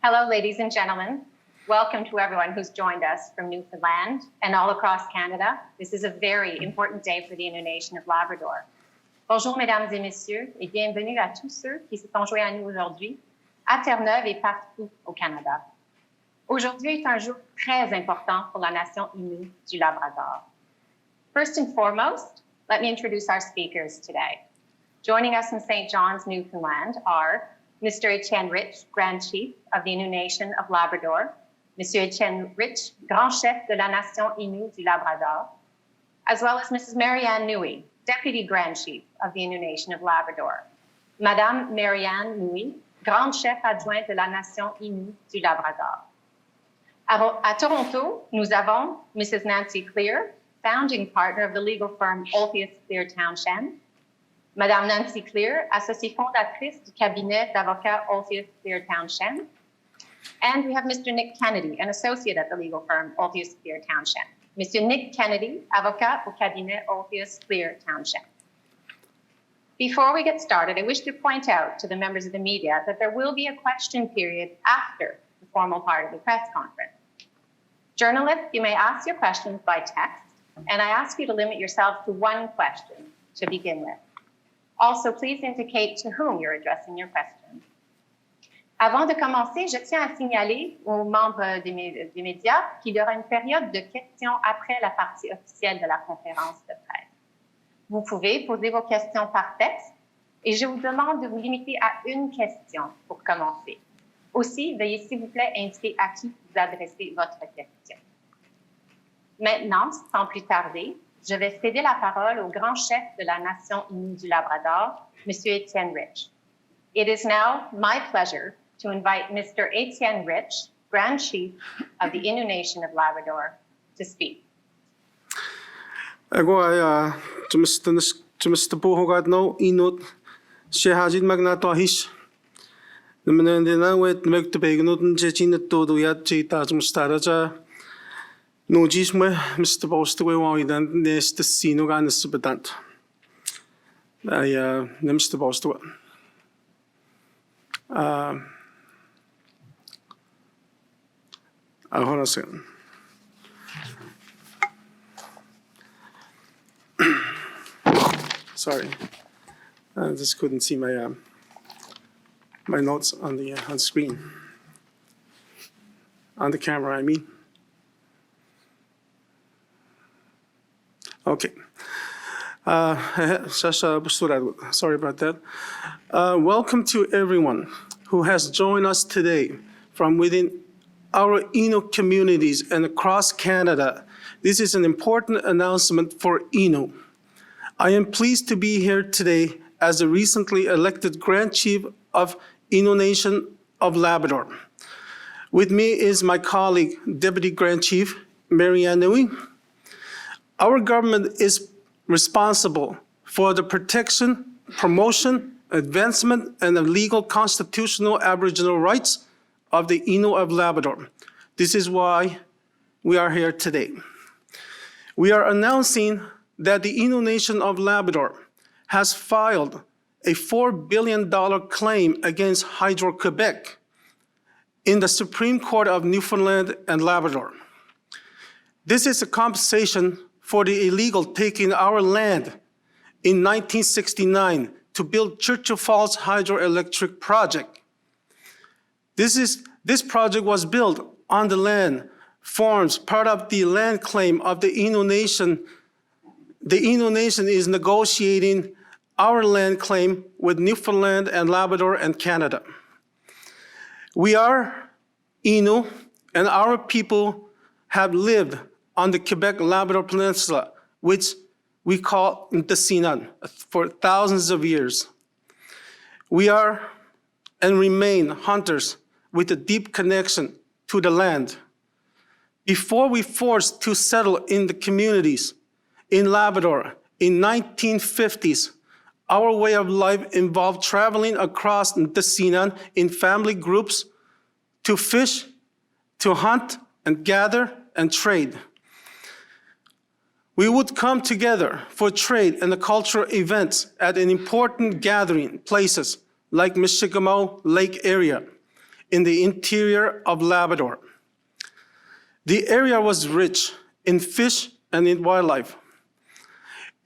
Hello, ladies and gentlemen. Welcome to everyone who's joined us from Newfoundland and all across Canada. This is a very important day for the Innu Nation of Labrador. Bonjour, mesdames et messieurs, et bienvenue à tous ceux qui se sont joints à nous aujourd'hui, à Terre-Neuve et partout au Canada. Aujourd'hui est un jour très important pour la nation Innu du Labrador. First and foremost, let me introduce our speakers today. Joining us in St. John's, Newfoundland are Mr. Etienne Rich, Grand Chief of the Innu Nation of Labrador, Monsieur Etienne Rich, Grand Chef de la Nation Innu du Labrador, as well as Mrs. Marianne Nui, Deputy Grand Chief of the Innu Nation of Labrador. Madame Marianne Nui, Grande Chef adjointe de la Nation Innu du Labrador. À Toronto, nous avons Mrs. Nancy Clear, founding partner of the legal firm Olthius Clear Townshend. Madame Nancy Clear, associée fondatrice du cabinet d'avocats Olthius Clear Townshend. And we have Mr. Nick Kennedy, an associate at the legal firm Olthius Clear Townshend. Mr. Nick Kennedy, avocat au cabinet Olthius Clear Townshend. Before we get started, I wish to point out to the members of the media that there will be a question period after the formal part of the press conference. Journalists, you may ask your questions by text, and I ask you to limit yourself to one question to begin with. Also, please indicate to whom you're addressing your question. Avant de commencer, je tiens à signaler aux membres des médias qu'il y aura une période de questions après la partie officielle de la conférence de presse. Vous pouvez poser vos questions par texte et je vous demande de vous limiter à une question pour commencer. Aussi, veuillez s'il vous plaît indiquer à qui vous adressez votre question. Maintenant, sans plus tarder, je vais céder la parole au grand chef de la Nation Innu du Labrador, M. Etienne Rich. It is now my pleasure to invite Mr. Etienne Rich, Grand Chief of the Innu Nation of Labrador, to speak. Agora, Mr. Bohogat no inut shehajid magnato hish. Nemenendina wet meg to begnut jechin to do yat chita mustaraja. No gisme Mr. Bostaway wawidan nest sino ganis bedant. Mr. Bostaway. Hold on a second. Sorry, I just couldn't see my my notes on the screen, on the camera. I mean. Okay. Sorry about that. Welcome to everyone who has joined us today from within our Innu communities and across Canada. This is an important announcement for Innu. I am pleased to be here today as the recently elected Grand Chief of Innu Nation of Labrador. With me is my colleague, Deputy Grand Chief Marianne Nui. Our government is responsible for the protection, promotion, advancement, and the legal constitutional Aboriginal rights of the Innu of Labrador. This is why we are here today. We are announcing that the Innu Nation of Labrador has filed a $4 billion claim against Hydro-Québec in the Supreme Court of Newfoundland and Labrador. This is a compensation for the illegal taking our land in 1969 to build Churchill Falls hydroelectric project. This project was built on the land, forms part of the land claim of the Innu Nation. The Innu Nation is negotiating our land claim with Newfoundland and Labrador and Canada. We are Innu, and our people have lived on the Quebec-Labrador Peninsula, which we call Ntetsinan, for thousands of years. We are and remain hunters with a deep connection to the land. Before we forced to settle in the communities in Labrador in 1950s, our way of life involved traveling across Ntetsinan in family groups to fish, to hunt and gather and trade. We would come together for trade and the cultural events at an important gathering places like Michigamo Lake area. in the interior of Labrador. The area was rich in fish and in wildlife.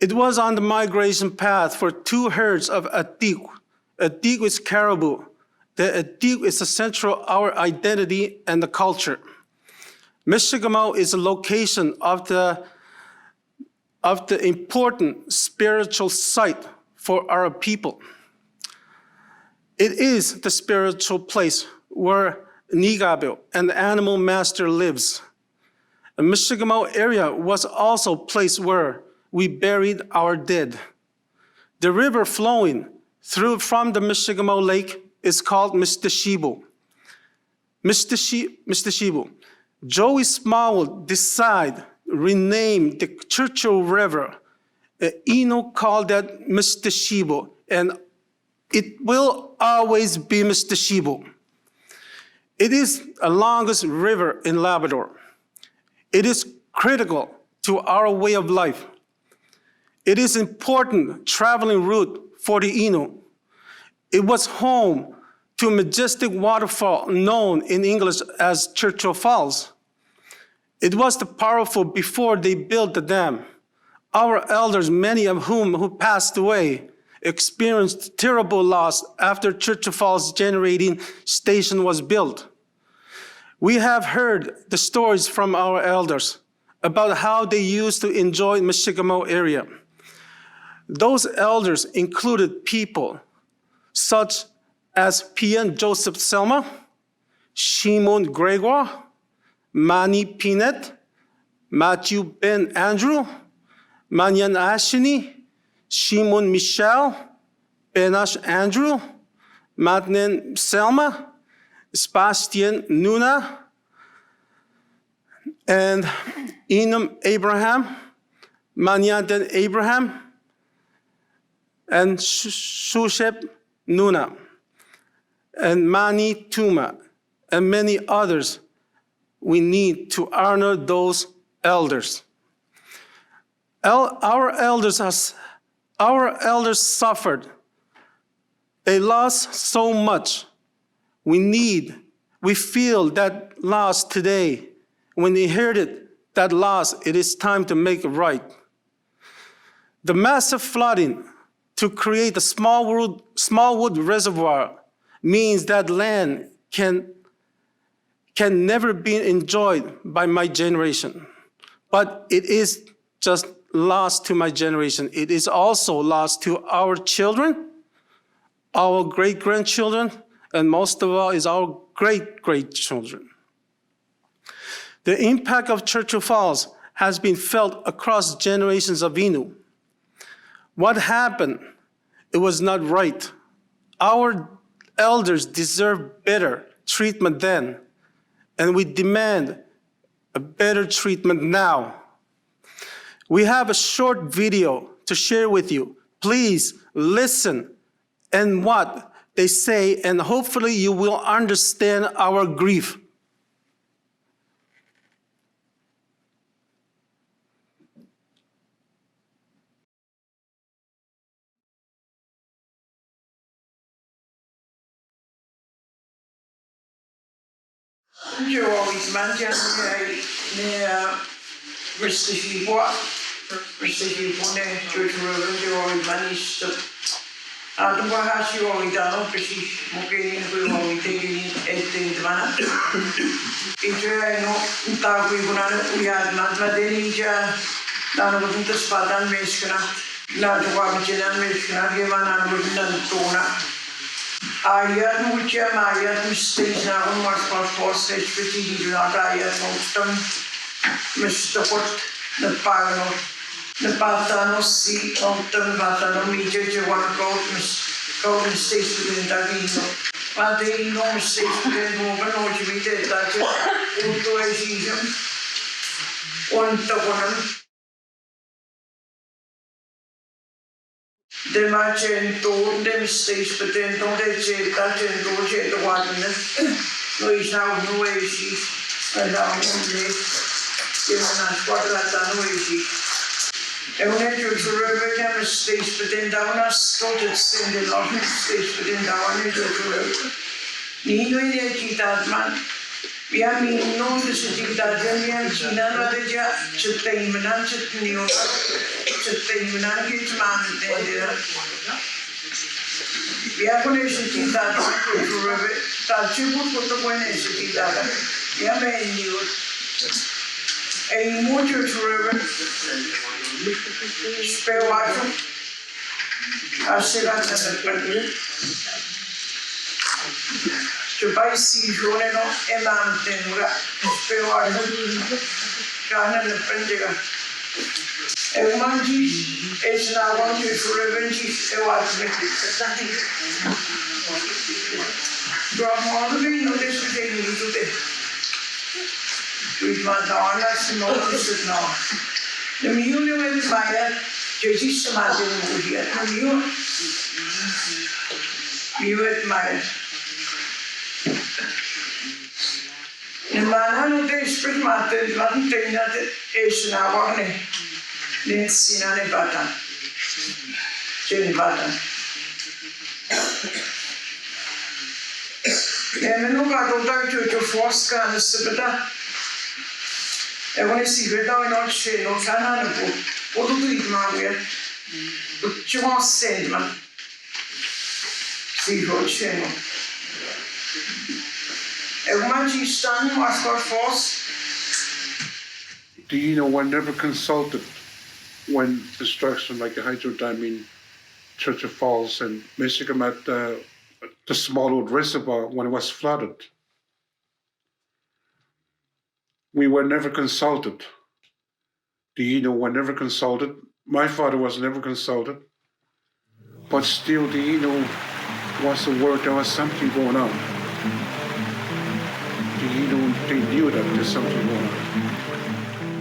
It was on the migration path for two herds of atik. Atik is caribou. The atik is the central of our identity and the culture. Michigamow is a location of the important spiritual site for our people. It is the spiritual place where Nigabil, an animal master, lives. The Michigamow area was also a place where we buried our dead. The river flowing through from the Michigamow Lake is called Mistashibu. Mistashibu. Joey Smallwood decided rename the Churchill River. Innu called that Mistashibu, and it will always be Mistashibu. It is the longest river in Labrador. It is critical to our way of life. It is an important traveling route for the Innu. It was home to a majestic waterfall known in English as Churchill Falls. It was powerful before they built the dam. Our elders, many of whom passed away, experienced terrible loss after Churchill Falls Generating Station was built. We have heard the stories from our elders about how they used to enjoy Michigamow area. Those elders included people such as Pian Joseph Selma, Shimon Gregoire, Manny Pinet, Matthew Ben Andrew, Manyan Ashini, Shimon Michel, Benash Andrew, Matnen Selma, Sebastian Nuna, and Enum Abraham, Manyaden Abraham, and Shushep Nuna, and Mani Tuma, and many others. We need to honor those elders. Our elders suffered. They lost so much. We feel that loss today. When they heard that loss, it is time to make it right. The massive flooding to create a Smallwood Reservoir means that land can never be enjoyed by my generation. But it is just lost to my generation. It is also lost to our children, our great-grandchildren, and most of all is our great-great-children. The impact of Churchill Falls has been felt across generations of Innu. What happened? It was not right. Our elders deserve better treatment then, and we demand a better treatment now. We have a short video to share with you. Please listen and what they say, and hopefully you will understand our grief. Jo always mentioned Mr. Shibwa, Churchill River, Jo always managed to. And what has you always done? Because Mokini, we always taking anything to man. If I know, we had not met any none of the Spartan Meshkana, not the Wabijan Meshkana, given and written Tona. Ayat mucha ayat mistakes na kung mas forces peti na ayat mostam mistapot na pagano na patano si omtam patano media je one code mistakes within Davino. But they no mistakes within movement or we did that unto a season one to one. De matchen toon de mistakes betent don't they say that and go to the one no is now no way she and now only given us what that no way she and when you to river mistakes betent down us started sending off mistakes betent down into the river Nino ini kita man. Biar minum sesuatu yang Cina ada je, cetai menan cetai ni orang, cetai menan kita mana tenda. Biar pun sesuatu tu tak cukup untuk pun sesuatu biar menu. Mucho tu spare water, asirat dan pergi. Coba si jone no emam tenura spewar kana na pendega emanji esna wanju surevenji ewatme brahma no desu de ni de tu ma dana sno sno the mule with fire jeji samadhi mudia you with my Mana no te spring mate, lan te na te esna warne. Nen sina ne batan. Jen batan. Menu ka to tak Churchill Falls ka na sebeda. When si veda no che no kana no po. Po tu itma we. Tu chon sen man. Si ho che no. Do you know one never consulted when destruction like a hydro dam in Churchill Falls and Michigan at the small old reservoir when it was flooded? We were never consulted. Do you know one never consulted? My father was never consulted. But still, do you know was the word there was something going on? They knew that there's something going on.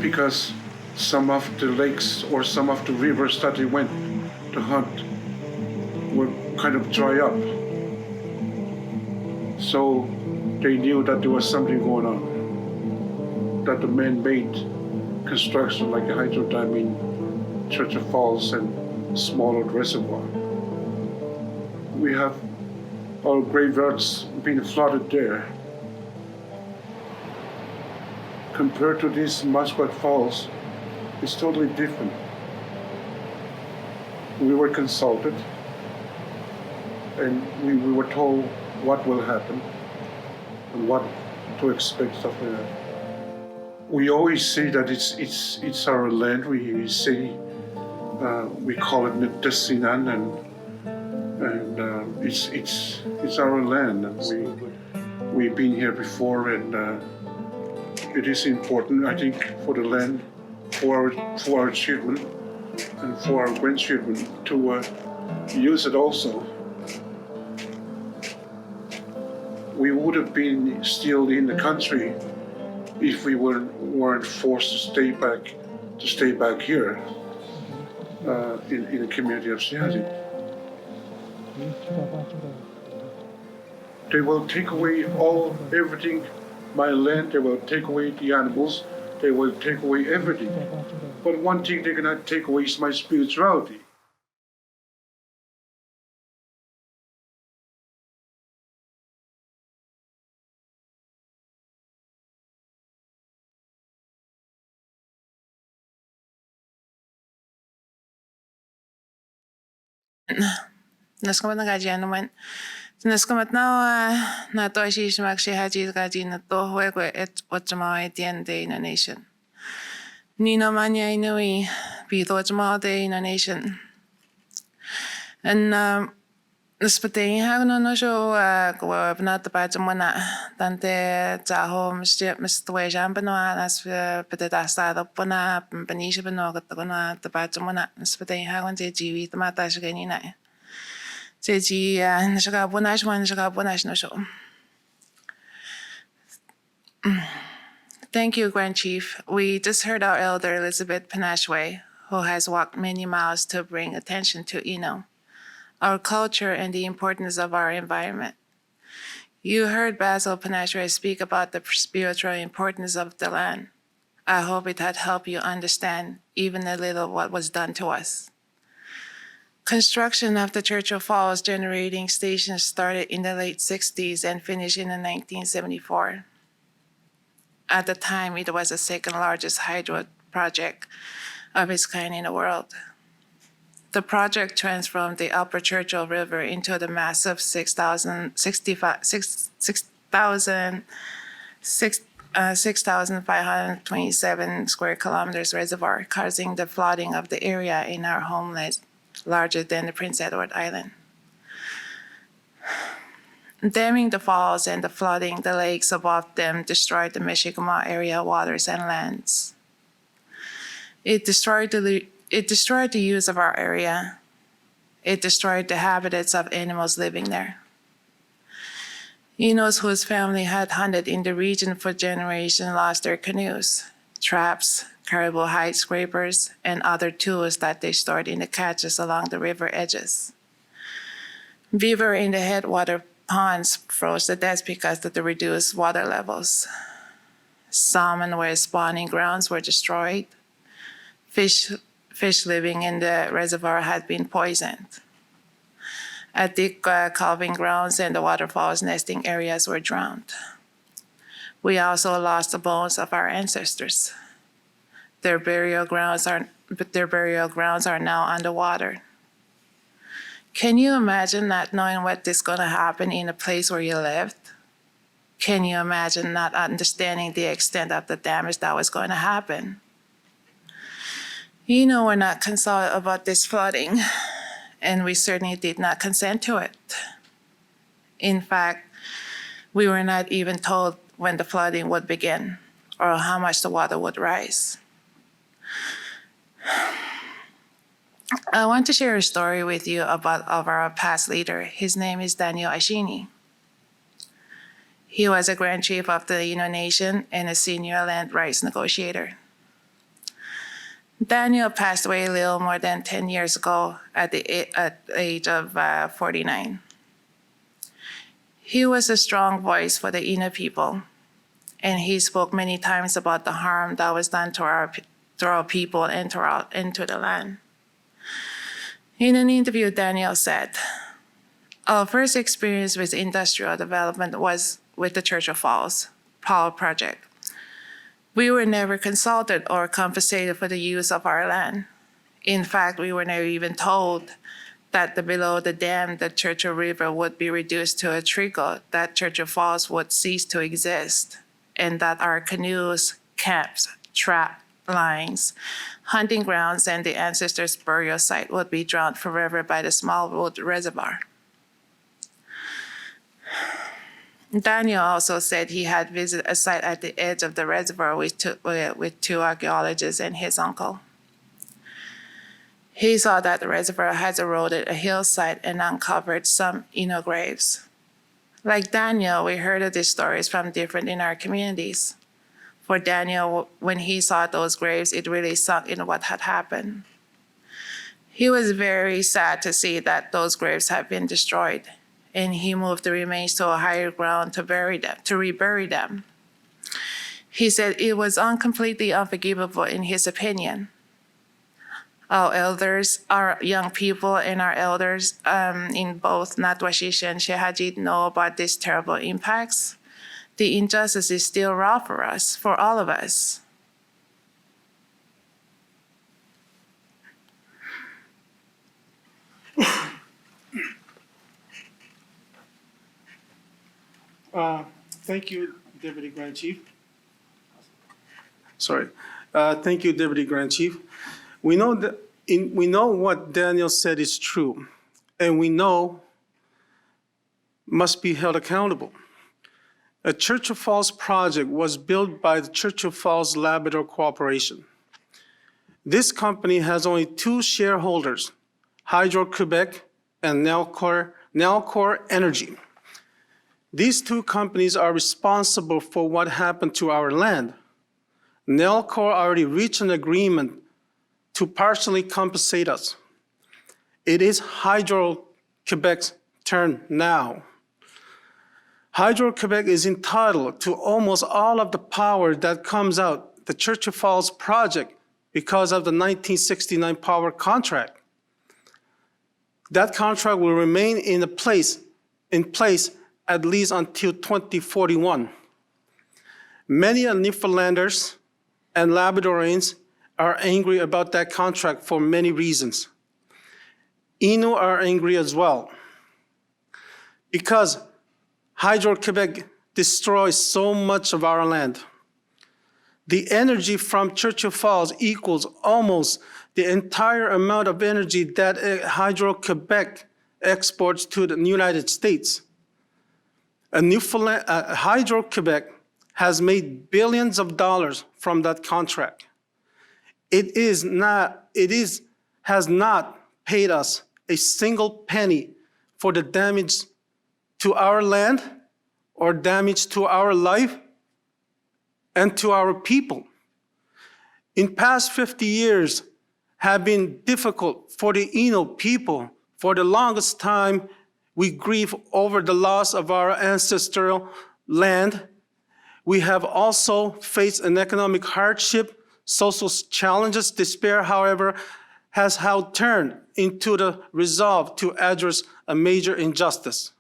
Because some of the lakes or some of the rivers that they went to hunt were kind of dry up. So they knew that there was something going on. That the man-made construction like a hydro dam in Churchill Falls and small old reservoir. We have our graveyards being flooded there. Compared to these Muskrat Falls, it's totally different. We were consulted, and we were told what will happen and what to expect of it. We always say that it's our land. We say we call it Nitesinan, and it's our land. And we've been here before, and it is important, I think, for the land, for our children, and for our grandchildren to use it also. We would have been still in the country if we weren't forced to stay back here in the community of Seattle. They will take away everything. My land, they will take away the animals, they will take away everything. But one thing they cannot take away is my spirituality. Naskamat na gaji naman. Naskamat na to si smak si haji gaji na to huwag et otjama de Innu Nation. Ni naman ya inui bito otjama de Innu Nation. And naspatay hagno no so kwa pinatapat muna tante taho mistwe jambano nas pedetasta po na panisha bano katagona tapat muna naspatay hagon je jiwi tamata sa ganina. Jeji nashakabunash one nashakabunash no show. Thank you, Grand Chief. We just heard our elder Elizabeth Panashwe, who has walked many miles to bring attention to Innu, our culture, and the importance of our environment. You heard Basil Panashwe speak about the spiritual importance of the land. I hope it had helped you understand even a little what was done to us. Construction of the Churchill Falls Generating Station started in the late 60s and finished in 1974. At the time, it was the second largest hydro project of its kind in the world. The project transformed the upper Churchill River into the massive 6,527 square kilometers reservoir, causing the flooding of the area in our homeland larger than the Prince Edward Island. Damming the falls and the flooding the lakes above them destroyed the Michigamme area waters and lands. It destroyed the use of our area. It destroyed the habitats of animals living there. Inus whose family had hunted in the region for generations lost their canoes, traps, caribou hide scrapers, and other tools that they stored in the caches along the river edges. Beaver in the headwater ponds froze to death because of the reduced water levels. Salmon where spawning grounds were destroyed. Fish living in the reservoir had been poisoned. Aquatic calving grounds and the waterfalls nesting areas were drowned. We also lost the bones of our ancestors. Their burial grounds are now underwater. Can you imagine not knowing what is going to happen in a place where you lived? Can you imagine not understanding the extent of the damage that was going to happen? You know, we're not consulted about this flooding, and we certainly did not consent to it. In fact, we were not even told when the flooding would begin or how much the water would rise. I want to share a story with you of our past leader. His name is Daniel Ashini. He was a Grand Chief of the Innu Nation and a senior land rights negotiator. Daniel passed away a little more than 10 years ago at the age of 49. He was a strong voice for the Innu people, and he spoke many times about the harm that was done to our people and to the land. In an interview, Daniel said, "Our first experience with industrial development was with the Churchill Falls Power Project. We were never consulted or compensated for the use of our land. In fact, we were never even told that below the dam, the Churchill River would be reduced to a trickle, that Churchill Falls would cease to exist, and that our canoes, camps, trap lines, hunting grounds, and the ancestors' burial site would be drowned forever by the Smallwood Reservoir." Daniel also said he had visited a site at the edge of the reservoir with two archaeologists and his uncle. He saw that the reservoir has eroded a hillside and uncovered some Innu graves. Like Daniel, we heard of these stories from different in our communities. For Daniel, when he saw those graves, it really sunk in what had happened. He was very sad to see that those graves had been destroyed, and he moved the remains to a higher ground to rebury them. He said it was completely unforgivable in his opinion. Our elders, our young people, and our elders in both Natwashish and Shehajit know about these terrible impacts. The injustice is still raw for us, for all of us. Thank you, Deputy Grand Chief. Thank you, Deputy Grand Chief. We know what Daniel said is true, and we know must be held accountable. A Churchill Falls project was built by the Churchill Falls Labrador Corporation. This company has only two shareholders, Hydro-Québec and Nalcor Energy. These two companies are responsible for what happened to our land. Nalcor already reached an agreement to partially compensate us. It is Hydro-Québec's turn now. Hydro-Québec is entitled to almost all of the power that comes out the Churchill Falls project because of the 1969 power contract. That contract will remain in place at least until 2041. Many Newfoundlanders and Labradorians are angry about that contract for many reasons. Innu are angry as well because Hydro-Québec destroys so much of our land. The energy from Churchill Falls equals almost the entire amount of energy that Hydro-Québec exports to the United States. Hydro-Québec has made billions of dollars from that contract. It has not paid us a single penny for the damage to our land or damage to our life and to our people. In past 50 years have been difficult for the Innu people. For the longest time, we grieve over the loss of our ancestral land. We have also faced an economic hardship, social challenges. Despair, however, has turned into the resolve to address a major injustice.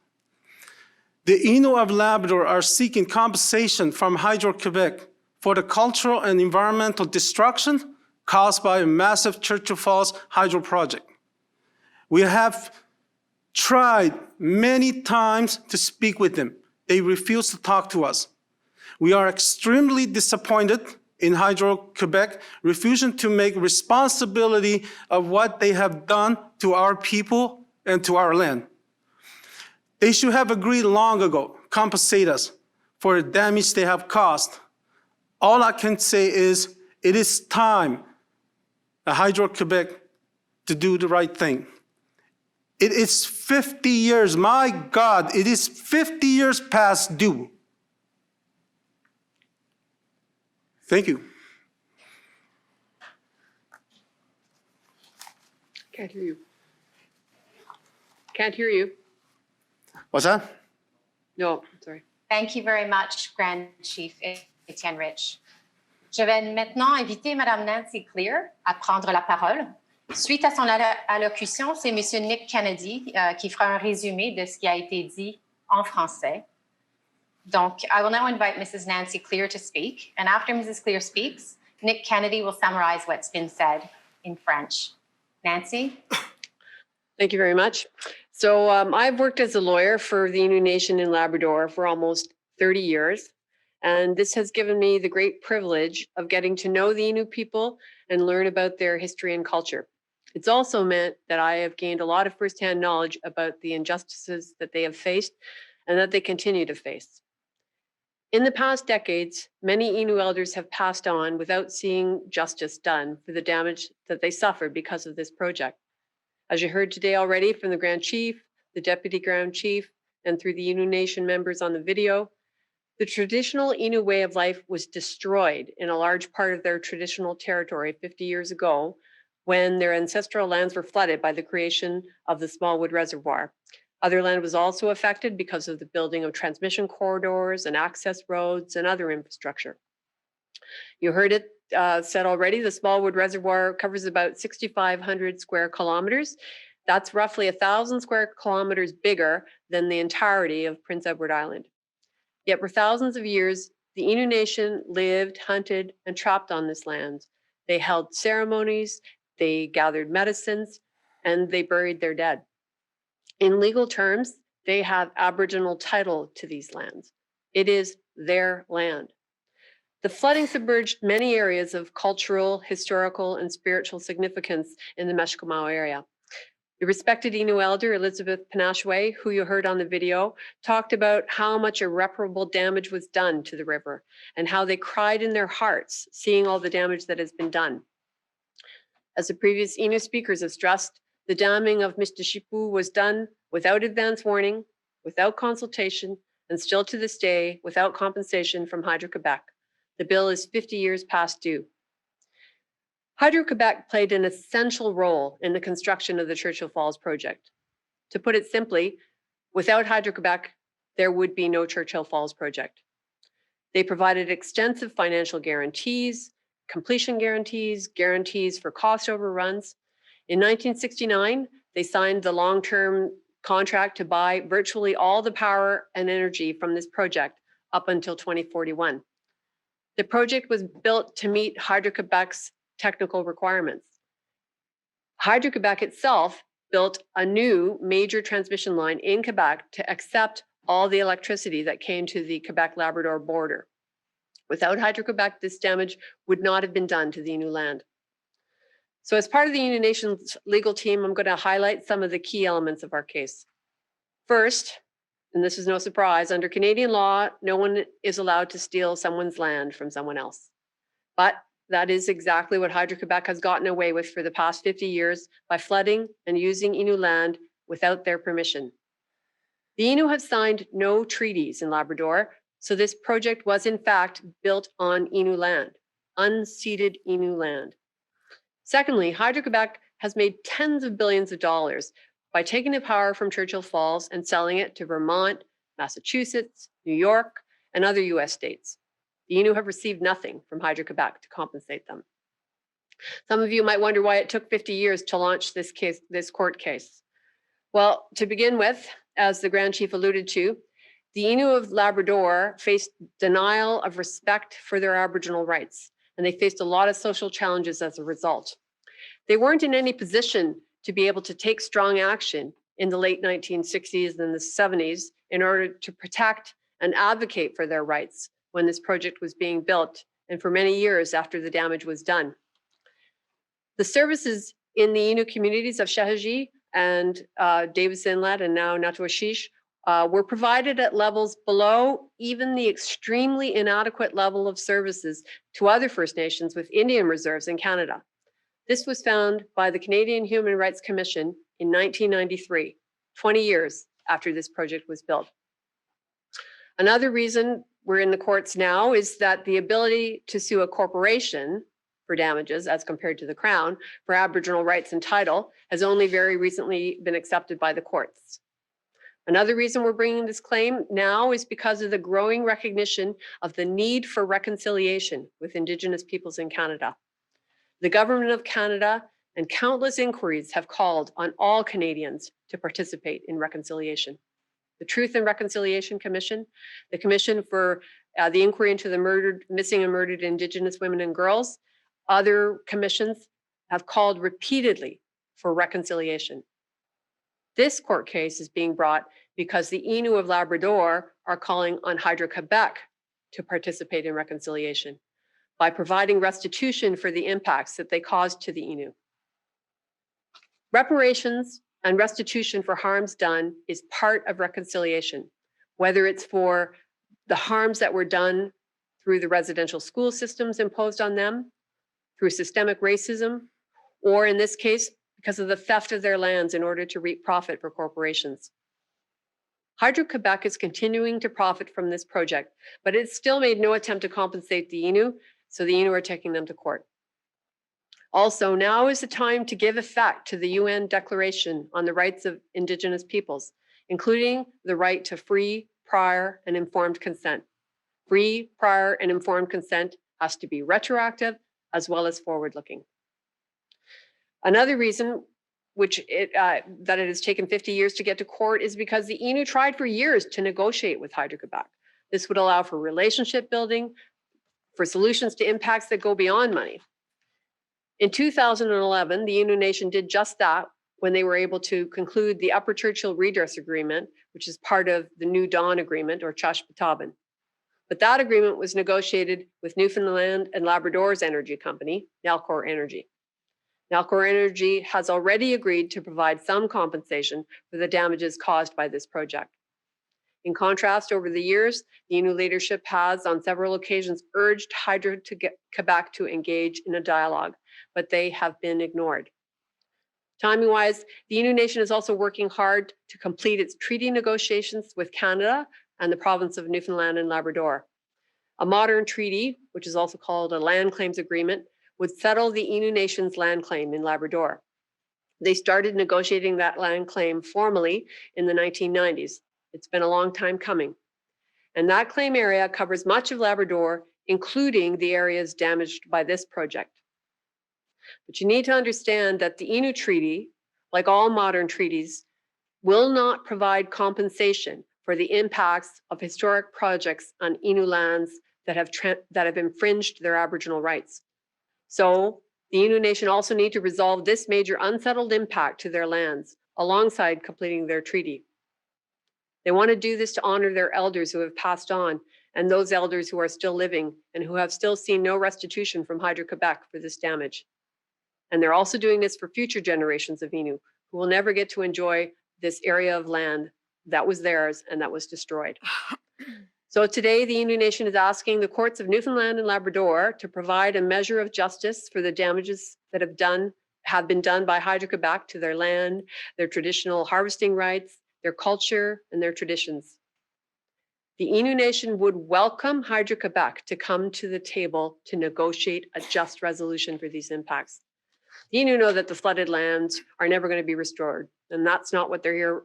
The Innu of Labrador are seeking compensation from Hydro-Québec for the cultural and environmental destruction caused by a massive Churchill Falls hydro project. We have tried many times to speak with them. They refuse to talk to us. We are extremely disappointed in Hydro-Québec refusing to make responsibility of what they have done to our people and to our land. They should have agreed long ago, compensate us for the damage they have caused. All I can say is it is time at Hydro-Québec to do the right thing. It is 50 years, my God, it is 50 years past due. Thank you. Can't hear you. Can't hear you. What's that? No, sorry. Thank you very much, Grand Chief Étienne Rich. Je vais maintenant inviter Mme Nancy Clear à prendre la parole. Suite à son allocution, c'est M. Nick Kennedy qui fera un résumé de ce qui a été dit en français. Donc, I will now invite Mrs. Nancy Clear to speak. And after Mrs. Clear speaks, Nick Kennedy will summarize what's been said in French. Nancy? Thank you very much. So I've worked as a lawyer for the Innu Nation in Labrador for almost 30 years. And this has given me the great privilege of getting to know the Innu people and learn about their history and culture. It's also meant that I have gained a lot of firsthand knowledge about the injustices that they have faced and that they continue to face. In the past decades, many Innu elders have passed on without seeing justice done for the damage that they suffered because of this project. As you heard today already from the Grand Chief, the Deputy Grand Chief, and through the Innu Nation members on the video, the traditional Innu way of life was destroyed in a large part of their traditional territory 50 years ago when their ancestral lands were flooded by the creation of the Smallwood Reservoir. Other land was also affected because of the building of transmission corridors and access roads and other infrastructure. You heard it said already, the Smallwood Reservoir covers about 6,500 square kilometers. That's roughly 1,000 square kilometers bigger than the entirety of Prince Edward Island. Yet for thousands of years, the Innu Nation lived, hunted, and trapped on this land. They held ceremonies, they gathered medicines, and they buried their dead. In legal terms, they have Aboriginal title to these lands. It is their land. The flooding submerged many areas of cultural, historical, and spiritual significance in the Meshkomau area. The respected Innu elder, Elizabeth Panashwe, who you heard on the video, talked about how much irreparable damage was done to the river and how they cried in their hearts seeing all the damage that has been done. As the previous Innu speakers have stressed, the damming of Mistishipu was done without advance warning, without consultation, and still to this day, without compensation from Hydro-Québec. The bill is 50 years past due. Hydro-Québec played an essential role in the construction of the Churchill Falls project. To put it simply, without Hydro-Québec, there would be no Churchill Falls project. They provided extensive financial guarantees, completion guarantees, guarantees for cost overruns. In 1969, they signed the long-term contract to buy virtually all the power and energy from this project up until 2041. The project was built to meet Hydro-Québec's technical requirements. Hydro-Québec itself built a new major transmission line in Quebec to accept all the electricity that came to the Quebec-Labrador border. Without Hydro-Québec, this damage would not have been done to the Innu land. So as part of the Innu Nation's legal team, I'm going to highlight some of the key elements of our case. First, and this is no surprise, under Canadian law, no one is allowed to steal someone's land from someone else. But that is exactly what Hydro-Québec has gotten away with for the past 50 years by flooding and using Innu land without their permission. The Innu have signed no treaties in Labrador, so this project was in fact built on Innu land, unceded Innu land. Secondly, Hydro-Québec has made tens of billions of dollars by taking the power from Churchill Falls and selling it to Vermont, Massachusetts, New York, and other US states. The Innu have received nothing from Hydro-Québec to compensate them. Some of you might wonder why it took 50 years to launch this court case. Well, to begin with, as the Grand Chief alluded to, the Innu of Labrador faced denial of respect for their Aboriginal rights, and they faced a lot of social challenges as a result. They weren't in any position to be able to take strong action in the late 1960s and the 70s in order to protect and advocate for their rights when this project was being built and for many years after the damage was done. The services in the Innu communities of Shahaji and Davis Inlet and now Natuashish were provided at levels below even the extremely inadequate level of services to other First Nations with Indian reserves in Canada. This was found by the Canadian Human Rights Commission in 1993, 20 years after this project was built. Another reason we're in the courts now is that the ability to sue a corporation for damages as compared to the Crown for Aboriginal rights and title has only very recently been accepted by the courts. Another reason we're bringing this claim now is because of the growing recognition of the need for reconciliation with Indigenous peoples in Canada. The Government of Canada and countless inquiries have called on all Canadians to participate in reconciliation. The Truth and Reconciliation Commission, the Commission for the Inquiry into the Missing and Murdered Indigenous Women and Girls, other commissions have called repeatedly for reconciliation. This court case is being brought because the Innu of Labrador are calling on Hydro-Québec to participate in reconciliation by providing restitution for the impacts that they caused to the Innu. Reparations and restitution for harms done is part of reconciliation, whether it's for the harms that were done through the residential school systems imposed on them, through systemic racism, or in this case, because of the theft of their lands in order to reap profit for corporations. Hydro-Québec is continuing to profit from this project, but it's still made no attempt to compensate the Innu, so the Innu are taking them to court. Also, now is the time to give effect to the UN Declaration on the Rights of Indigenous Peoples, including the right to free, prior, and informed consent. Free, prior, and informed consent has to be retroactive as well as forward-looking. Another reason that it has taken 50 years to get to court is because the Innu tried for years to negotiate with Hydro-Québec. This would allow for relationship building, for solutions to impacts that go beyond money. In 2011, the Innu Nation did just that when they were able to conclude the Upper Churchill Redress Agreement, which is part of the New Dawn Agreement, or Chash Pataban. But that agreement was negotiated with Newfoundland and Labrador's energy company, Nalcor Energy. Nalcor Energy has already agreed to provide some compensation for the damages caused by this project. In contrast, over the years, the Innu leadership has on several occasions urged Hydro-Québec to engage in a dialogue, but they have been ignored. Timing-wise, the Innu Nation is also working hard to complete its treaty negotiations with Canada and the province of Newfoundland and Labrador. A modern treaty, which is also called a land claims agreement, would settle the Innu Nation's land claim in Labrador. They started negotiating that land claim formally in the 1990s. It's been a long time coming. And that claim area covers much of Labrador, including the areas damaged by this project. But you need to understand that the Innu Treaty, like all modern treaties, will not provide compensation for the impacts of historic projects on Innu lands that have infringed their Aboriginal rights. So the Innu Nation also need to resolve this major unsettled impact to their lands alongside completing their treaty. They want to do this to honor their elders who have passed on and those elders who are still living and who have still seen no restitution from Hydro-Québec for this damage. And they're also doing this for future generations of Innu who will never get to enjoy this area of land that was theirs and that was destroyed. So today, the Innu Nation is asking the courts of Newfoundland and Labrador to provide a measure of justice for the damages that have been done by Hydro-Québec to their land, their traditional harvesting rights, their culture, and their traditions. The Innu Nation would welcome Hydro-Québec to come to the table to negotiate a just resolution for these impacts. The Innu know that the flooded lands are never going to be restored, and that's not what they're here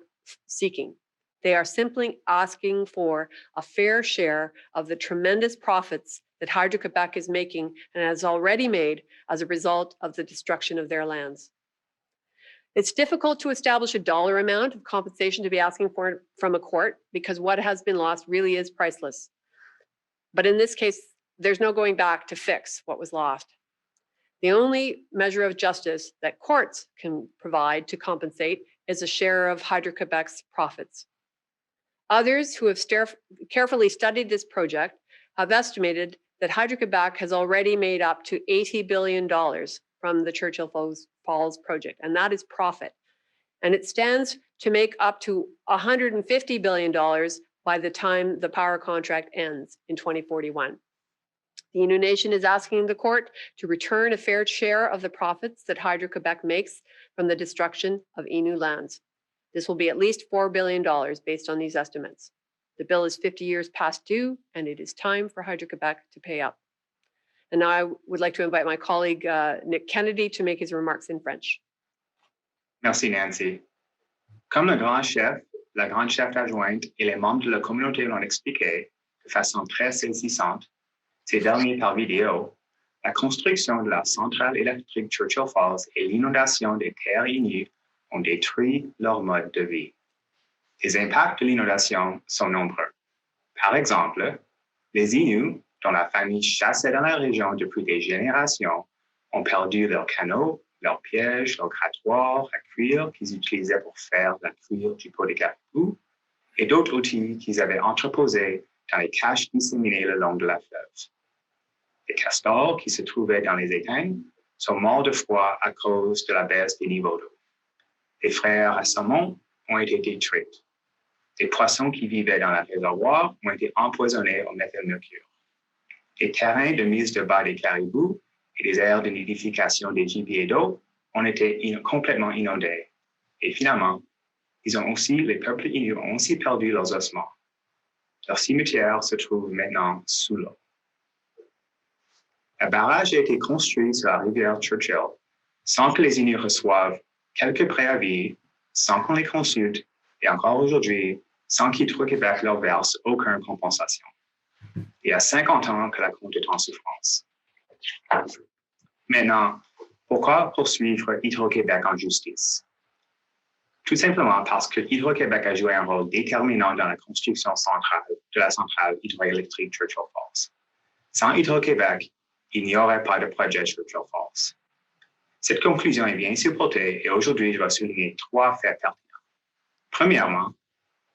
seeking. They are simply asking for a fair share of the tremendous profits that Hydro-Québec is making and has already made as a result of the destruction of their lands. It's difficult to establish a dollar amount of compensation to be asking for from a court because what has been lost really is priceless. But in this case, there's no going back to fix what was lost. The only measure of justice that courts can provide to compensate is a share of Hydro-Québec's profits. Others who have carefully studied this project have estimated that Hydro-Québec has already made up to $80 billion from the Churchill Falls project, and that is profit. And it stands to make up to $150 billion by the time the power contract ends in 2041. The Innu Nation is asking the court to return a fair share of the profits that Hydro-Québec makes from the destruction of Innu lands. This will be at least $4 billion based on these estimates. The bill is 50 years past due, and it is time for Hydro-Québec to pay up. And now I would like to invite my colleague, Nick Kennedy, to make his remarks in French. Merci, Nancy. Comme le grand chef, la grande chef adjointe et les membres de la communauté l'ont expliqué de façon très saisissante, ces derniers par vidéo, la construction de la centrale électrique Churchill Falls et l'inondation des terres innues ont détruit leur mode de vie. Les impacts de l'inondation sont nombreux. Par exemple, les Innu, dont la famille chassait dans la région depuis des générations, ont perdu leurs canaux, leurs pièges, leurs grattoirs à cuir qu'ils utilisaient pour faire la cuir du pot de caribou et d'autres outils qu'ils avaient entreposés dans les caches disséminées le long de la fleuve. Les castors qui se trouvaient dans les étangs sont morts de froid à cause de la baisse des niveaux d'eau. Les frères à saumon ont été détruits. Les poissons qui vivaient dans le réservoir ont été empoisonnés au méthylmercure. Les terrains de mise de bas des caribous et des aires de nidification des gibiers d'eau ont été complètement inondés. Et finalement, les peuples Innu ont aussi perdu leurs ossements. Leur cimetière se trouve maintenant sous l'eau. Le barrage a été construit sur la rivière Churchill sans que les Innu reçoivent quelques préavis, sans qu'on les consulte, et encore aujourd'hui, sans qu'Hydro-Québec leur verse aucune compensation. Il y a 50 ans que la compte est en souffrance. Maintenant, pourquoi poursuivre Hydro-Québec en justice? Tout simplement parce que Hydro-Québec a joué un rôle déterminant dans la construction centrale de la centrale hydroélectrique Churchill Falls. Sans Hydro-Québec, il n'y aurait pas de projet Churchill Falls. Cette conclusion est bien supportée et aujourd'hui, je vais souligner 3 faits pertinents. Premièrement,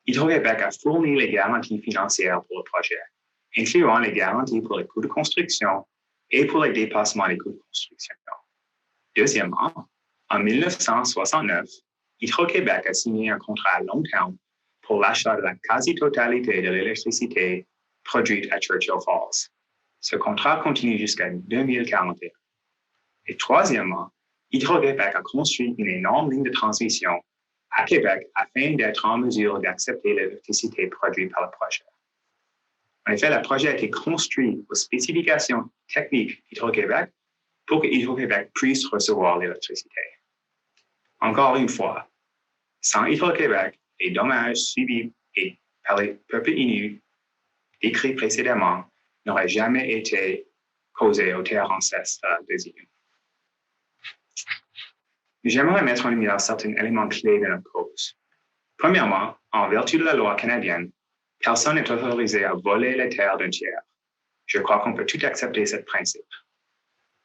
Hydro-Québec a fourni les garanties financières pour le projet, incluant les garanties pour les coûts de construction et pour les dépassements des coûts de construction. Deuxièmement, en 1969, Hydro-Québec a signé un contrat à long terme pour l'achat de la quasi-totalité de l'électricité produite à Churchill Falls. Ce contrat continue jusqu'à 2041. Et troisièmement, Hydro-Québec a construit une énorme ligne de transmission à Québec afin d'être en mesure d'accepter l'électricité produite par le projet. En effet, le projet a été construit aux spécifications techniques d'Hydro-Québec pour que Hydro-Québec puisse recevoir l'électricité. Encore une fois, sans Hydro-Québec, les dommages subis par les peuples Innu décrits précédemment n'auraient jamais été causés aux terres ancêtres des Innu. J'aimerais mettre en lumière certains éléments clés de notre cause. Premièrement, en vertu de la loi canadienne, personne n'est autorisé à voler les terres d'un tiers. Je crois qu'on peut tout accepter ce principe.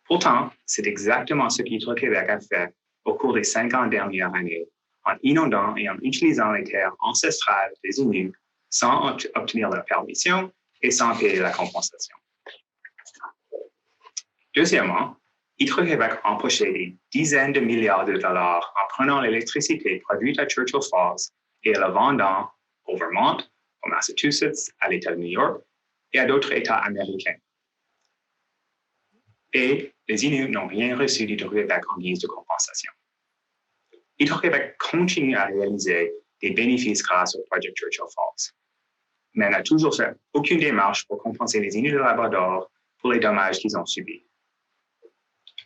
Pourtant, c'est exactement ce qu'Hydro-Québec a fait au cours des 50 dernières années, en inondant et en utilisant les terres ancestrales des Inuits sans obtenir leur permission et sans payer la compensation. Deuxièmement, Hydro-Québec a empoché des dizaines de milliards de dollars en prenant l'électricité produite à Churchill Falls et la vendant au Vermont, au Massachusetts, à l'État de New York et à d'autres États américains. Et les Inuits n'ont rien reçu d'Hydro-Québec en guise de compensation. Hydro-Québec continue à réaliser des bénéfices grâce au projet Churchill Falls, mais n'a toujours fait aucune démarche pour compenser les Inuits de Labrador pour les dommages qu'ils ont subis.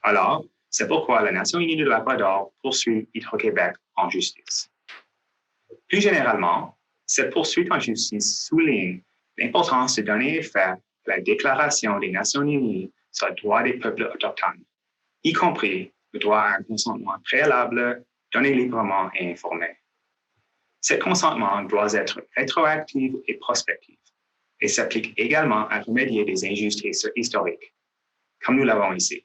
Alors, c'est pourquoi la Nation unie de Labrador poursuit Hydro-Québec en justice. Plus généralement, cette poursuite en justice souligne l'importance de donner effet à la Déclaration des Nations unies sur le droit des peuples autochtones, y compris le droit à un consentement préalable, donné librement et informé. Ce consentement doit être rétroactif et prospectif et s'applique également à remédier des injustices historiques, comme nous l'avons ici.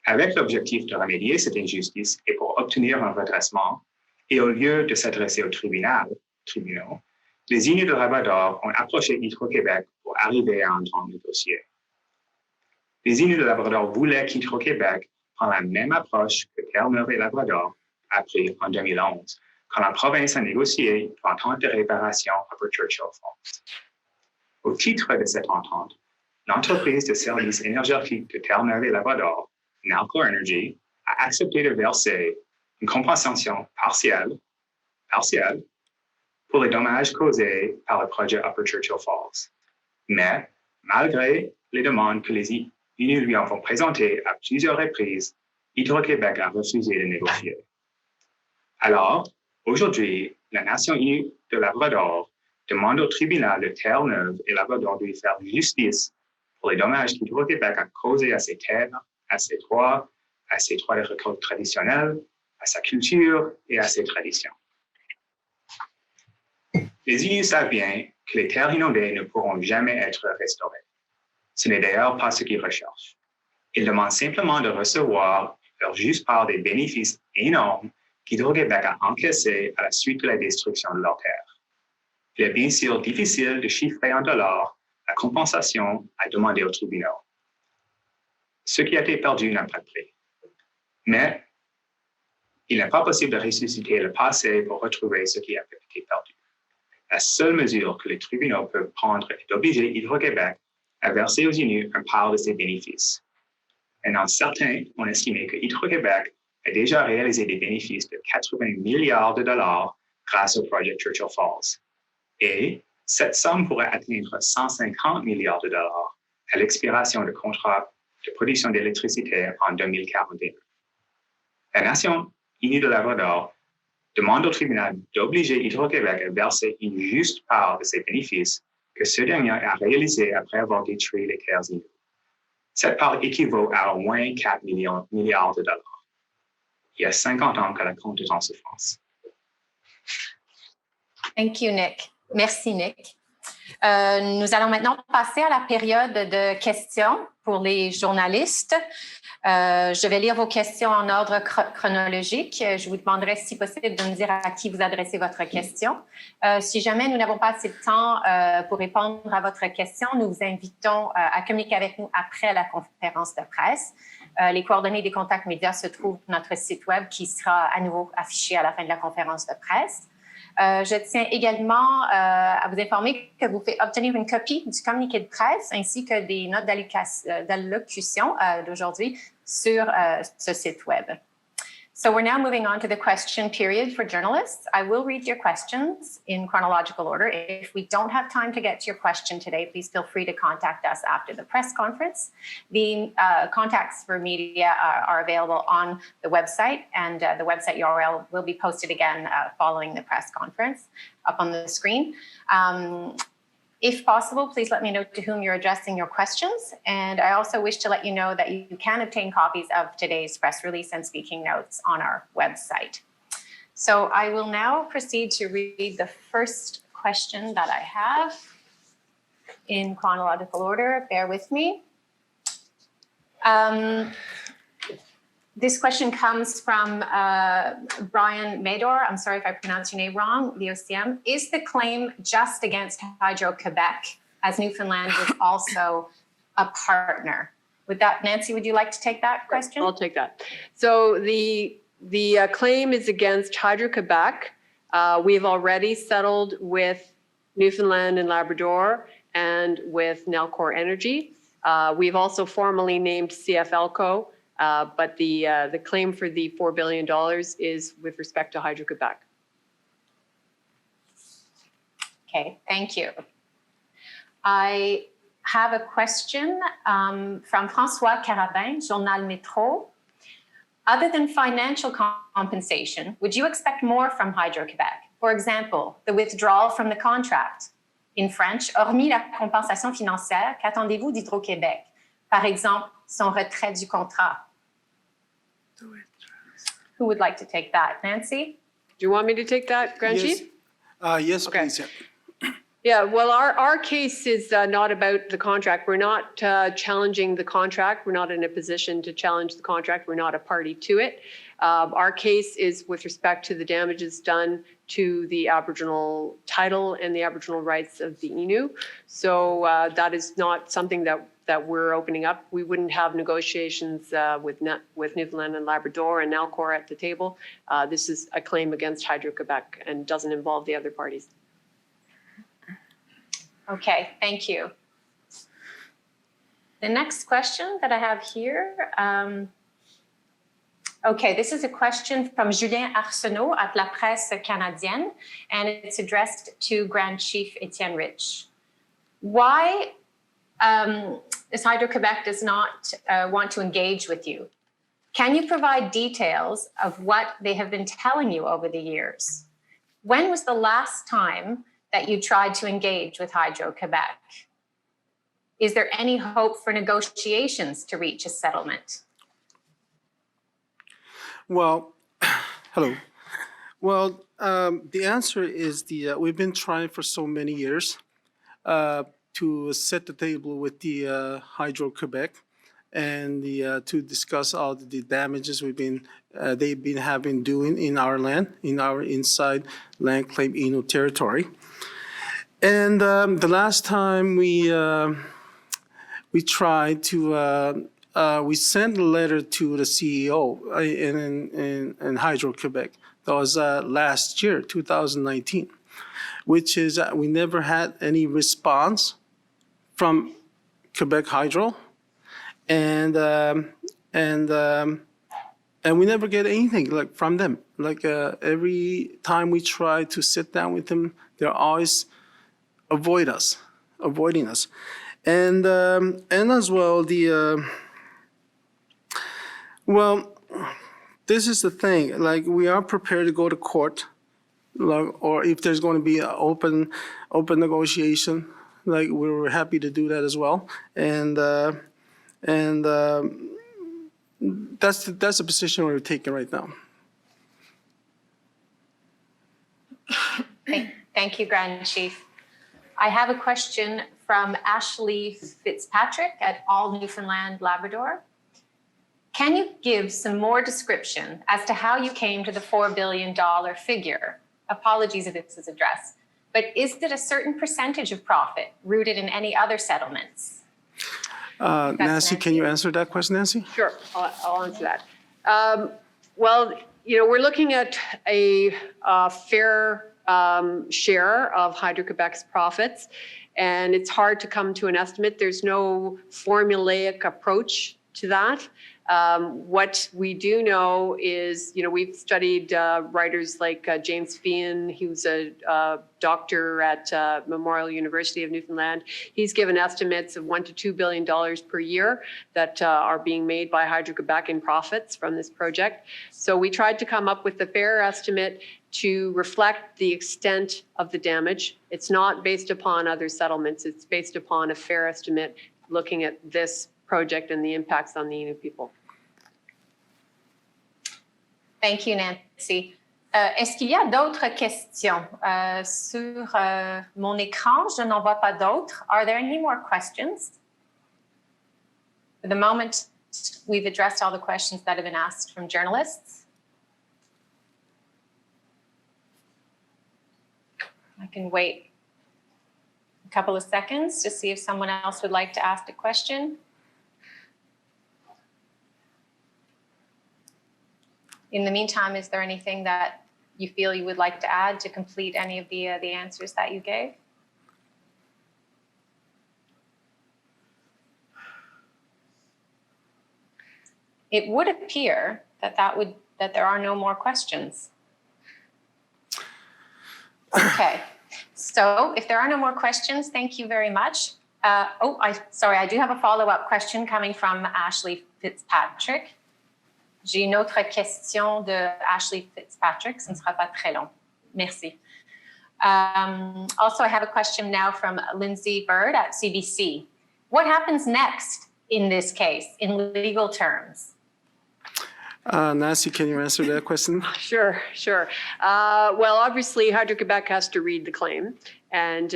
Avec l'objectif de remédier cette injustice et pour obtenir un redressement, et au lieu de s'adresser aux tribunaux, les Inuits de Labrador ont approché Hydro-Québec pour arriver à un temps négocié. Les Inuits de Labrador voulaient qu'Hydro-Québec prenne la même approche que Terre-Neuve et Labrador a pris en 2011, quand la province a négocié l'entente de réparation pour Churchill Falls. Au titre de cette entente, l'entreprise de services énergétiques de Terre-Neuve et Labrador, Nalco Energy, a accepté de verser une compensation partielle pour les dommages causés par le projet Upper Churchill Falls. Mais, malgré les demandes que les Inuits lui ont présentées à plusieurs reprises, Hydro-Québec a refusé de négocier. Alors, aujourd'hui, la Nation unie de Labrador demande au tribunal de Terre-Neuve et Labrador de lui faire justice pour les dommages qu'Hydro-Québec a causés à ses terres, à ses droits de récolte traditionnels, à sa culture et à ses traditions. Les Inuits savent bien que les terres inondées ne pourront jamais être restaurées. Ce n'est d'ailleurs pas ce qu'ils recherchent. Ils demandent simplement de recevoir leur juste part des bénéfices énormes qu'Hydro-Québec a encaissés à la suite de la destruction de leurs terres. Il est bien sûr difficile de chiffrer en dollars la compensation à demander aux tribunaux. Ce qui a été perdu n'a pas de prix. Mais il n'est pas possible de ressusciter le passé pour retrouver ce qui a été perdu. La seule mesure que les tribunaux peuvent prendre est d'obliger Hydro-Québec à verser aux Inuits une part de ses bénéfices. Et dans certains ont estimé que Hydro-Québec a déjà réalisé des bénéfices de 80 milliards de dollars grâce au projet Churchill Falls. Et cette somme pourrait atteindre 150 milliards de dollars à l'expiration du contrat de production d'électricité en 2041. La Nation unie de Labrador demande au tribunal d'obliger Hydro-Québec à verser une juste part de ses bénéfices que ce dernier a réalisé après avoir détruit les terres Inuits. Cette part équivaut à au moins 4 milliards de dollars. Il y a 50 ans que la compte est en souffrance. Thank you, Nick. Merci, Nick. Nous allons maintenant passer à la période de questions pour les journalistes. Je vais lire vos questions en ordre chronologique. Je vous demanderai, si possible, de me dire à qui vous adressez votre question. Si jamais nous n'avons pas assez de temps pour répondre à votre question, nous vous invitons à communiquer avec nous après la conférence de presse. Les coordonnées des contacts médias se trouvent sur notre site web qui sera à nouveau affiché à la fin de la conférence de presse. Je tiens également à vous informer que vous pouvez obtenir une copie du communiqué de presse ainsi que des notes d'allocution d'aujourd'hui sur ce site web. So we're now moving on to the question period for journalists. I will read your questions in chronological order. If we don't have time to get to your question today, please feel free to contact us after the press conference. The contacts for media are available on the website, and the website URL will be posted again following the press conference up on the screen. If possible, please let me know to whom you're addressing your questions. And I also wish to let you know that you can obtain copies of today's press release and speaking notes on our website. So I will now proceed to read the first question that I have in chronological order. Bear with me. This question comes from Brian Mador. I'm sorry if I pronounced your name wrong, the OCM. Is the claim just against Hydro-Québec, as Newfoundland is also a partner? With that, Nancy, would you like to take that question? I'll take that. So the claim is against Hydro-Québec. We've already settled with Newfoundland and Labrador and with Nalcor Energy. We've also formally named CFLCO, but the claim for the $4 billion is with respect to Hydro-Québec. Okay, thank you. I have a question from François Carabin, Journal Métro. Other than financial compensation, would you expect more from Hydro-Québec? For example, the withdrawal from the contract. In French, hormis la compensation financière, qu'attendez-vous d'Hydro-Québec? Par exemple, son retrait du contrat. Who would like to take that? Nancy? Do you want me to take that, Grand Yes. Chief? Yes, Okay. please. Yeah. Yeah, well, our case is not about the contract. We're not challenging the contract. We're not in a position to challenge the contract. We're not a party to it. Our case is with respect to the damages done to the Aboriginal title and the Aboriginal rights of the Innu. So that is not something that we're opening up. We wouldn't have negotiations with Newfoundland and Labrador and Nalcor at the table. This is a claim against Hydro-Québec and doesn't involve the other parties. Okay, thank you. The next question that I have here, okay, this is a question from Julien Arsenault at La Presse Canadienne, and it's addressed to Grand Chief Etienne Rich. Why does Hydro-Québec does not want to engage with you? Can you provide details of what they have been telling you over the years? When was the last time that you tried to engage with Hydro-Québec? Is there any hope for negotiations to reach a settlement? Well, hello. Well, the answer is we've been trying for so many years to set the table with the Hydro-Québec and to discuss all the damages they've been having doing in our land, in our inside land claim Innu territory. And the last time we tried to we sent a letter to the CEO in Hydro-Québec. That was last year, 2019, which is we never had any response from Quebec Hydro, and we never get anything like from them. Like every time we try to sit down with them, they're always avoiding us, and as well well, this is the thing. Like we are prepared to go to court, like, or if there's going to be an open negotiation, like we're happy to do that as well, and that's the position we're taking right now. Thank you, Grand Chief. I have a question from Ashley Fitzpatrick at All Newfoundland Labrador. Can you give some more description as to how you came to the $4 billion figure? Apologies if this is addressed, but is it a certain percentage of profit rooted in any other settlements? Nancy, can you answer that question, Nancy? Sure, I'll answer that. Well, we're looking at a fair share of Hydro-Québec's profits, and it's hard to come to an estimate. There's no formulaic approach to that. What we do know is, we've studied writers like James Feehan, who's a doctor at Memorial University of Newfoundland. He's given estimates of $1 to $2 billion per year that are being made by Hydro-Québec in profits from this project. So we tried to come up with a fair estimate to reflect the extent of the damage. It's not based upon other settlements. It's based upon a fair estimate looking at this project and the impacts on the Innu people. Thank you, Nancy. Est-ce qu'il y a d'autres questions? Sur mon écran, je n'en vois pas d'autres. Are there any more questions? For the moment, we've addressed all the questions that have been asked from journalists. I can wait a couple of seconds to see if someone else would like to ask a question. In the meantime, is there anything that you feel you would like to add to complete any of the answers that you gave? It would appear that there are no more questions. Okay, so if there are no more questions, thank you very much. I do have a follow-up question coming from Ashley Fitzpatrick. J'ai une autre question de Ashley Fitzpatrick. Ce ne sera pas très long. Merci. Also, I have a question now from Lindsay Bird at CBC. What happens next in this case, in legal terms? Nancy, can you answer that question? Sure. Well, obviously, Hydro-Québec has to read the claim. And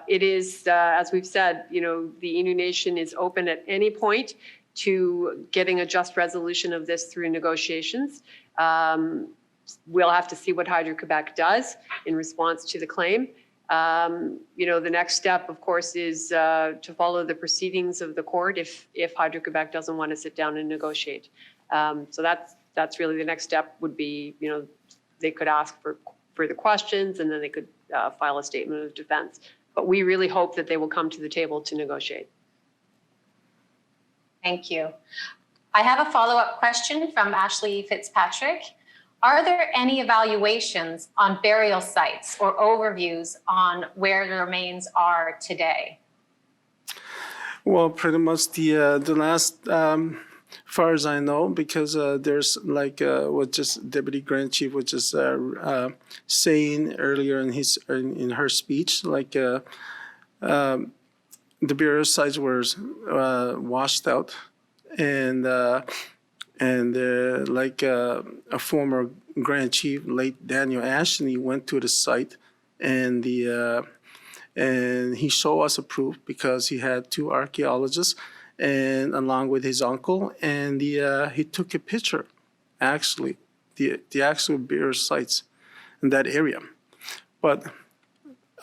it is, as we've said, the Innu Nation is open at any point to getting a just resolution of this through negotiations. We'll have to see what Hydro-Québec does in response to the claim. The next step, of course, is to follow the proceedings of the court if Hydro-Québec doesn't want to sit down and negotiate. So that's really the next step would be, they could ask for further questions and then they could file a statement of defense. But we really hope that they will come to the table to negotiate. Thank you. I have a follow-up question from Ashley Fitzpatrick. Are there any evaluations on burial sites or overviews on where the remains are today? Well, pretty much the last, far as I know, because there's what just Deputy Grand Chief was just saying earlier in her speech, the burial sites were washed out, and a former Grand Chief, late Daniel Ashley, went to the site, and he showed us a proof because he had two archaeologists, and along with his uncle, and he took a picture, actually, the actual burial sites in that area, but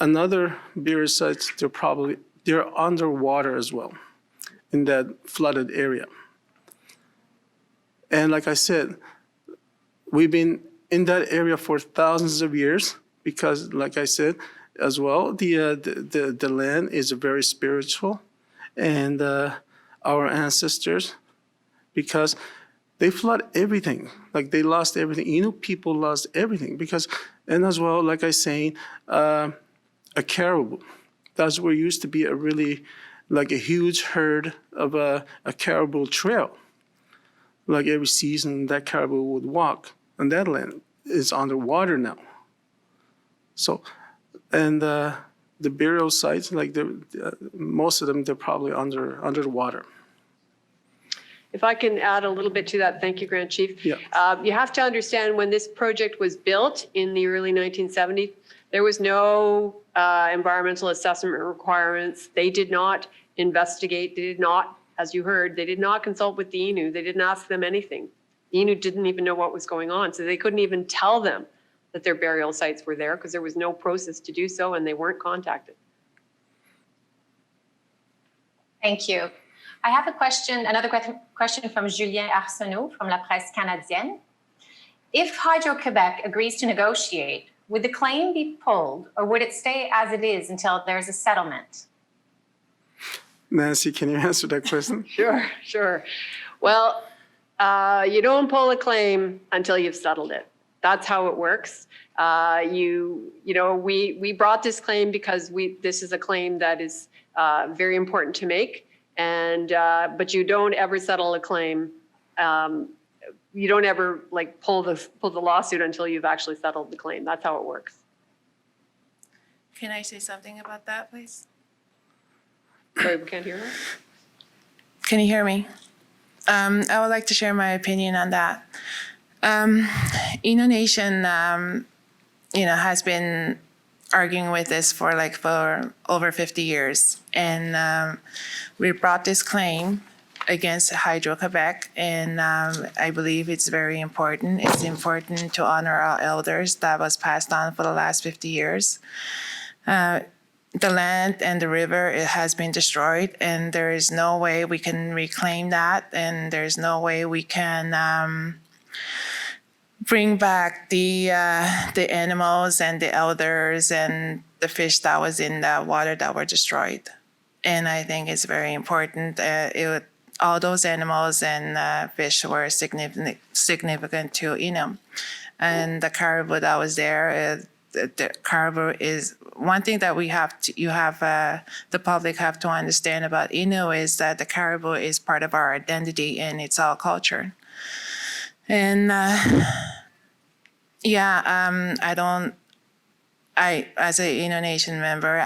another burial sites they're underwater as well in that flooded area. And like I said, we've been in that area for thousands of years because, like I said, as well, the land is very spiritual, and our ancestors, because they flood everything, they lost everything. Innu people lost everything and as well, like I saying, a caribou. That's where used to be a really, a huge herd of a caribou trail. Every season, that caribou would walk, and that land is underwater now. So, and the burial sites, most of them, they're probably under the water. If I can add a little bit to that, thank you, Grand Chief. Yeah. You have to understand when this project was built in the early 1970s, there was no environmental assessment requirements. They did not investigate. They did not, as you heard, they did not consult with the Innu. They didn't ask them anything. The Innu didn't even know what was going on. So they couldn't even tell them that their burial sites were there because there was no process to do so and they weren't contacted. Thank you. I have another question from Julien Arsenault from La Presse Canadienne. If Hydro-Québec agrees to negotiate, would the claim be pulled or would it stay as it is until there's a settlement? Nancy, can you answer that question? Sure. Well, You don't pull a claim until you've settled it. That's how it works. We brought this claim because this is a claim that is very important to make, and but you don't ever settle a claim. You don't ever pull the lawsuit until you've actually settled the claim. That's how it works. Can I say something about that, please? Sorry, we can't hear her. Can you hear me? I would like to share my opinion on that. Innu Nation, has been arguing with this for over 50 years. And we brought this claim against Hydro-Québec, and I believe it's very important. It's important to honor our elders that was passed on for the last 50 years. The land and the river, it has been destroyed, and there is no way we can reclaim that, and there's no way we can bring back the animals and the elders and the fish that was in the water that were destroyed. And I think it's very important. All those animals and fish were significant to Innu. And the caribou that was there, the caribou is one thing that the public have to understand about Innu is that the caribou is part of our identity and it's our culture. And as a Innu Nation member,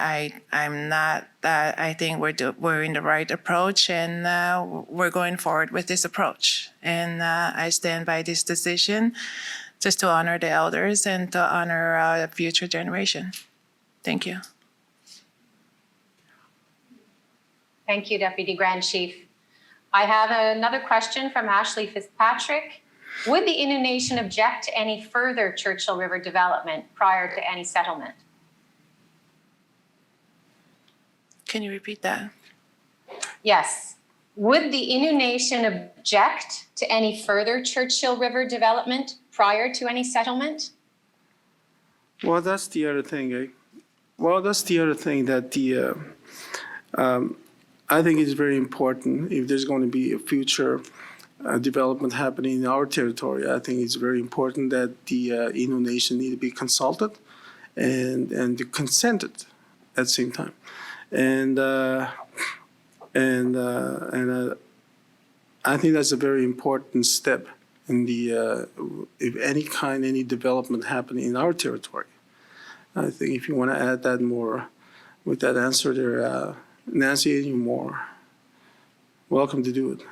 I'm not that. I think we're in the right approach, and we're going forward with this approach. And I stand by this decision, just to honor the elders and to honor our future generation. Thank you. Thank you, Deputy Grand Chief. I have another question from Ashley Fitzpatrick. Would the Innu Nation object to any further Churchill River development prior to any settlement? Can you repeat that? Yes. Would the Innu Nation object to any further Churchill River development prior to any settlement? Well, that's the other thing, eh? Well, that's the other thing that I think is very important. If there's going to be a future development happening in our territory, I think it's very important that the Innu Nation need to be consulted and consented at the same time. And I think that's a very important step in the if any development happening in our territory. I think if you want to add that more with that answer there, Nancy, you're more welcome to do it.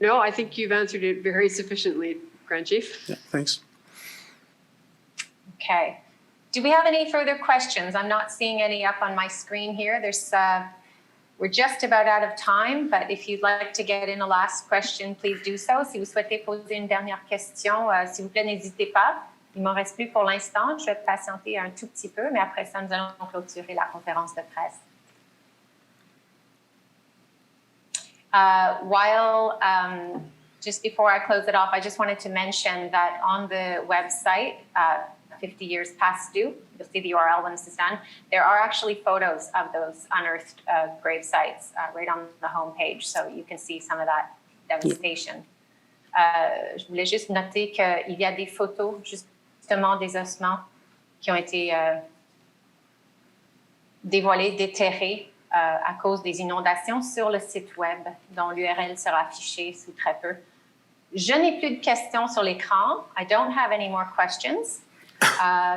No, I think you've answered it very sufficiently, Grand Chief. Yeah, thanks. Okay. Do we have any further questions? I'm not seeing any up on my screen here. We're just about out of time, but if you'd like to get in a last question, please do so. Si vous souhaitez poser une dernière question, s'il vous plaît, n'hésitez pas. Il m'en reste plus pour l'instant. Je vais patienter un tout petit peu, mais après ça, nous allons clôturer la conférence de presse. Just before I close it off, I just wanted to mention that on the website, 50 years past due, you'll see the URL when this is done, there are actually photos of those unearthed grave sites right on the homepage, so you can see some of that devastation. Je voulais juste noter qu'il y a des photos justement des ossements qui ont été dévoilés, déterrés à cause des inondations sur le site web, dont l'URL sera affichée sous très peu. Je n'ai plus de questions sur l'écran. I don't have any more questions.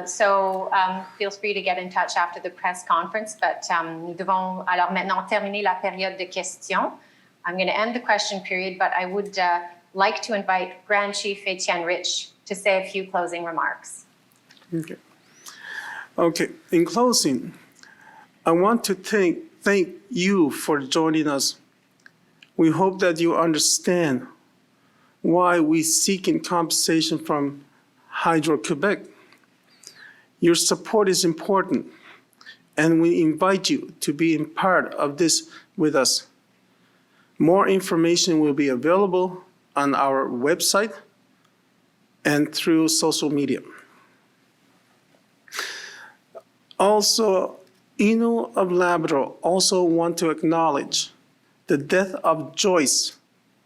So feel free to get in touch after the press conference, but nous devons alors maintenant terminer la période de questions. I'm going to end the question period, but I would like to invite Grand Chief Etienne Rich to say a few closing remarks. Okay. In closing, I want to thank you for joining us. We hope that you understand why we seek compensation from Hydro-Québec. Your support is important, and we invite you to be a part of this with us. More information will be available on our website and through social media. Also, Innu of Labrador also want to acknowledge the death of Joyce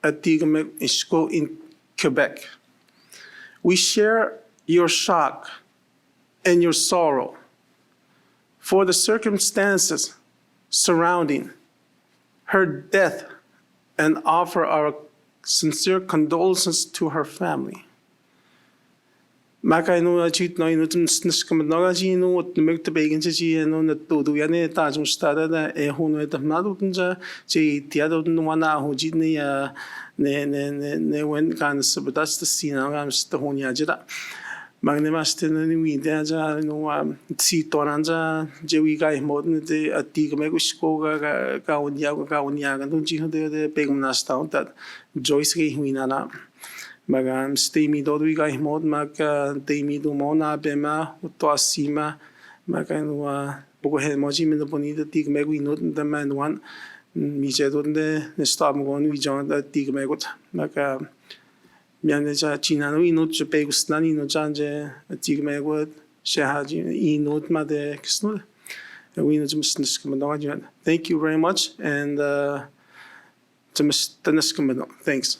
at Hydro-Québec in Quebec. We share your shock and your sorrow for the circumstances surrounding her death and offer our sincere condolences to her family. Makainu achit no inu tumsnis kamnaga no at mek te begin ji no na todo ya ne ta jung stada da e hono et madu tunja ji tiado no wana ho ji ne wen kan sabatas the sina gam sta honya jira magne maste ni wi da ja no si toranja je wi ga mod ne te ati ka me ko sko ga onya ga no ji ho de begum na sta that joyce ge huina na magam stemi do wi ga mod mag temi do mona bema to asima magan bogo he moji me boni de tig me wi no de man one mi je do de ne sta mo wi jon de tig me got maga miane ja china no ino che pe gustani no janje tig me got she ha ji ino ma de kisno we no just thank you very much and thanks.